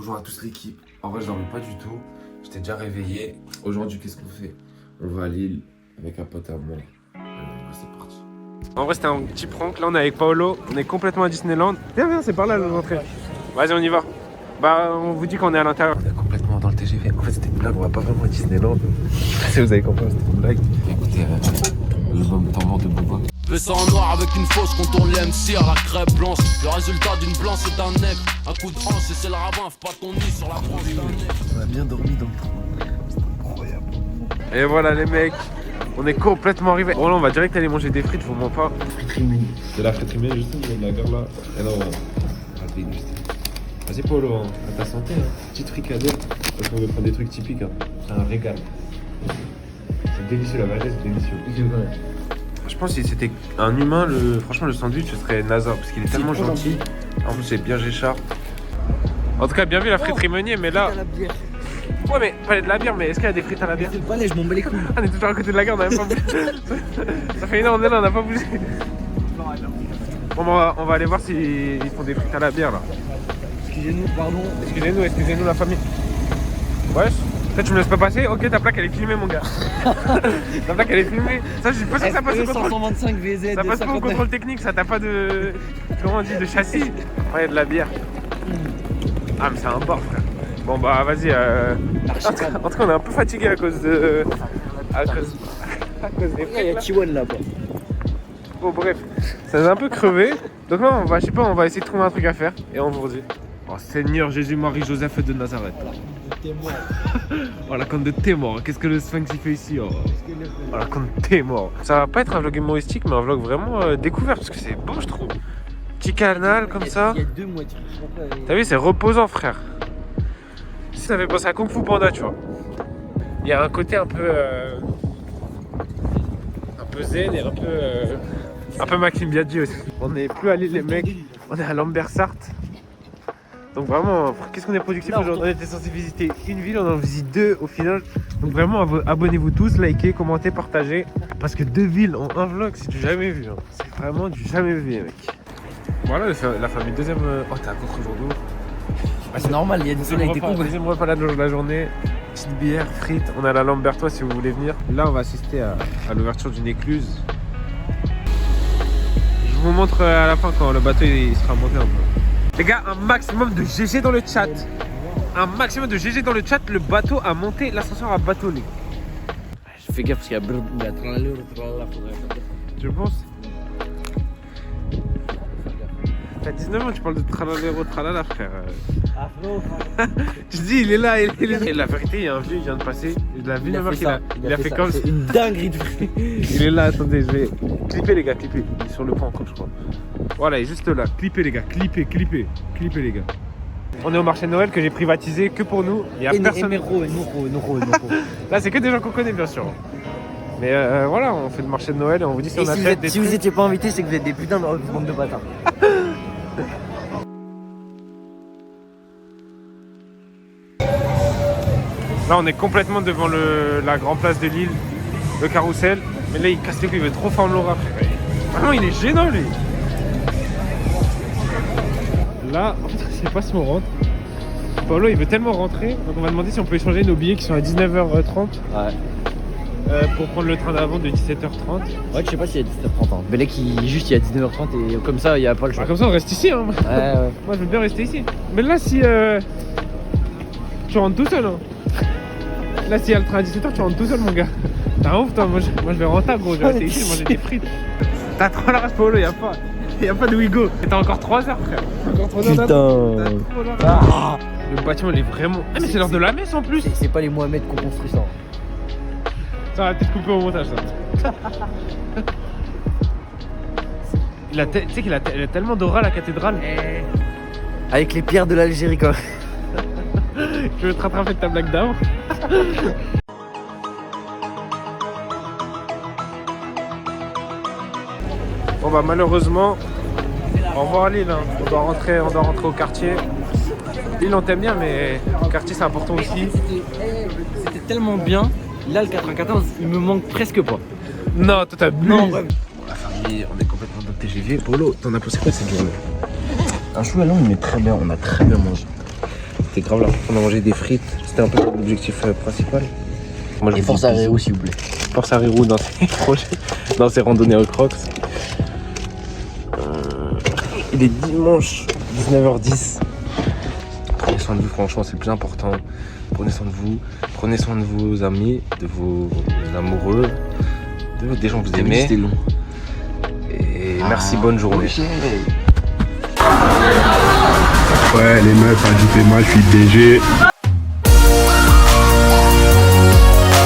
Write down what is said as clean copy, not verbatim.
Bonjour à tous l'équipe. En vrai, je dormais pas du tout. J'étais déjà réveillé. Aujourd'hui, qu'est-ce qu'on fait? On va à Lille avec un pote à moi. C'est parti. En vrai, c'était un petit prank. Là, on est avec Paolo. On est complètement à Disneyland. Viens, c'est par là l'entrée. Vas-y, on y va. Bah, on vous dit qu'on est à l'intérieur. On est complètement dans le TGV. En fait, c'était une blague. On va pas vraiment à Disneyland. Si vous avez compris, c'était une blague. Écoutez, l'album Temps mort de Boba. Vaisseau en noir avec une fausse quand on l'MC à la crêpe blanche. Le résultat d'une blanche c'est d'un nègre. Un coup de hanche et c'est le ravin, faut pas ton nid sur la branche d'un nègre. On a bien dormi dans le train. C'était incroyable. Et voilà les mecs, on est complètement arrivés. Bon là on va direct aller manger des frites, je vous mens pas. C'est la friterie mais juste au de la gare là. Et là on va déguster. Vas-y Polo, hein. À ta santé, hein. Petite fricadelle. Parce qu'on veut prendre des trucs typiques, hein. C'est un régal. C'est délicieux, la vallée c'est délicieux. Je pense que si c'était un humain, franchement le sandwich ce serait Nazar parce qu'il est tellement gentil. En plus c'est bien Géchard. En tout cas bien vu la friterie Meunier, mais là... Ouais mais pas de la bière, mais est-ce qu'il y a des frites à la bière? C'est le palais, je m'en bats les couilles. On est toujours à côté de la gare, on n'a même pas bougé. Ça fait une heure, on est là, on n'a pas bougé. Bon, on va aller voir s'ils font des frites à la bière là. Excusez-nous, pardon. Excusez-nous la famille. Wesh, toi tu me laisses pas passer? Ok, ta plaque elle est filmée mon gars. Ta plaque elle est filmée. Ça je sais pas si ça passe au contrôle. 125 VZ. Ça passe pas au contrôle technique, ça t'as pas de... Comment on dit? De châssis. Ouais, de la bière. Ah mais c'est un bord frère. Bon bah vas-y, en tout cas on est un peu fatigué à cause de... à cause des frites, Il y a Tiwan là-bas. Bon bref, ça nous a un peu crevé. Donc là on va, je sais pas, on va essayer de trouver un truc à faire. Et on vous redit. Oh Seigneur Jésus, Marie, Joseph de Nazareth. T'es mort. Oh la conte de t'es mort, qu'est-ce que le Sphinx il fait ici? Oh la conte de t'es mort. Ça va pas être un vlog humoristique mais un vlog vraiment découvert parce que c'est beau je trouve. Petit canal comme ça. Il y a deux moitiés. T'as vu, c'est reposant frère. Ça fait penser à Kung Fu Panda, tu vois. Il y a un côté un peu zen et un peu Maxime Biaggi aussi. On n'est plus à Lille les mecs, on est à Lambersart. Donc vraiment, qu'est-ce qu'on est productif aujourd'hui? On était censé visiter une ville, on en visite deux au final. Donc vraiment, abonnez-vous tous, likez, commentez, partagez. Parce que deux villes en un vlog, c'est du jamais vu. Hein. C'est vraiment du jamais vu les mecs. Voilà la famille, deuxième... Oh t'es à contre-jour d'eau. Ah, c'est normal, il y a du soleil, t'es con. Deuxième repas de la journée, petite bière, frites. On est à la Lambertois si vous voulez venir. Là, on va assister à l'ouverture d'une écluse. Je vous montre à la fin quand le bateau il sera monté un peu. Les gars, un maximum de GG dans le chat. Un maximum de GG dans le chat. Le bateau a monté, l'ascenseur a bâtonné. Je fais gaffe parce qu'il y a tralala. Je pense. T'as 19 ans, tu parles de tralalero tralala frère. Je dis il est là, il est là. Et la vérité, il y a un vieux, il vient de passer. Il a vu il a fait comme ça. C'est une dinguerie de frère. Il est là, attendez, je vais clipper les gars, clipper. Il est sur le pont encore je crois. Voilà, il est juste là. Clipper les gars, clipper les gars. On est au marché de Noël que j'ai privatisé que pour nous. Il y a personne. Là c'est que des gens qu'on connaît bien sûr. Mais voilà, on fait le marché de Noël et on vous dit si on a fait des si vous étiez pas invité, c'est que vous êtes des putains de bande de bâtards. Là on est complètement devant la grande place de Lille, le carrousel. Mais là il casse les couilles, il veut trop fendre l'aura. Vraiment il est gênant lui. Là, en fait je sais pas si on rentre. Paolo il veut tellement rentrer, donc on va demander si on peut échanger nos billets qui sont à 19h30. Ouais. Pour prendre le train d'avant de 17h30. Ouais, je sais pas s'il y a 17h30. Hein. Belek, il y a 19h30 et comme ça, il n'y a pas le choix. Comme ça, on reste ici. Hein. Ouais. Moi, je veux bien rester ici. Mais là, si tu rentres tout seul. Hein. Là, s'il y a le train à 17h, tu rentres tout seul, mon gars. T'es un ouf, toi. Moi, je vais rentrer, gros. Je vais rester ici, manger des frites. T'as trop la race, Paolo. Y a pas de Wigo. T'as encore 3 heures, frère. Encore 3 heures. Putain. Ah. Le bâtiment, il est vraiment. Ah, mais c'est l'heure de la messe en plus. C'est pas les Mohamed qu'on construit ça. Ça va peut-être couper au montage ça. Tu sais qu'il a tellement d'aura la cathédrale. Avec les pierres de l'Algérie quoi. Je vais te rattraper de ta blague d'avant. Bon bah malheureusement, au revoir Lille, hein. on doit rentrer au quartier. Lille on t'aime bien mais le quartier c'est important aussi. C'était tellement bien. Là, le 94, il me manque presque pas. Non, toi t'as bu. Non, ouais. Bon, la famille, on est complètement dans le TGV. Polo, t'en as pensé quoi cette journée? Un chou à l'eau, mais très bien, on a très bien mangé. c'était grave là. On a mangé des frites. C'était un peu l'objectif principal. Moi, je Et vous force dis à bisous. Réo, s'il vous plaît. Force à Rirou dans ses projets, dans ses randonnées au Crocs. Il est dimanche 19h10. Prenez soin de vous, franchement, c'est le plus important. Prenez soin de vous, prenez soin de vos amis, de vos amoureux, des gens que vous aimez. C'était long. Et merci, bonne journée. Ouais, les meufs, ajoutez-moi, je suis DG.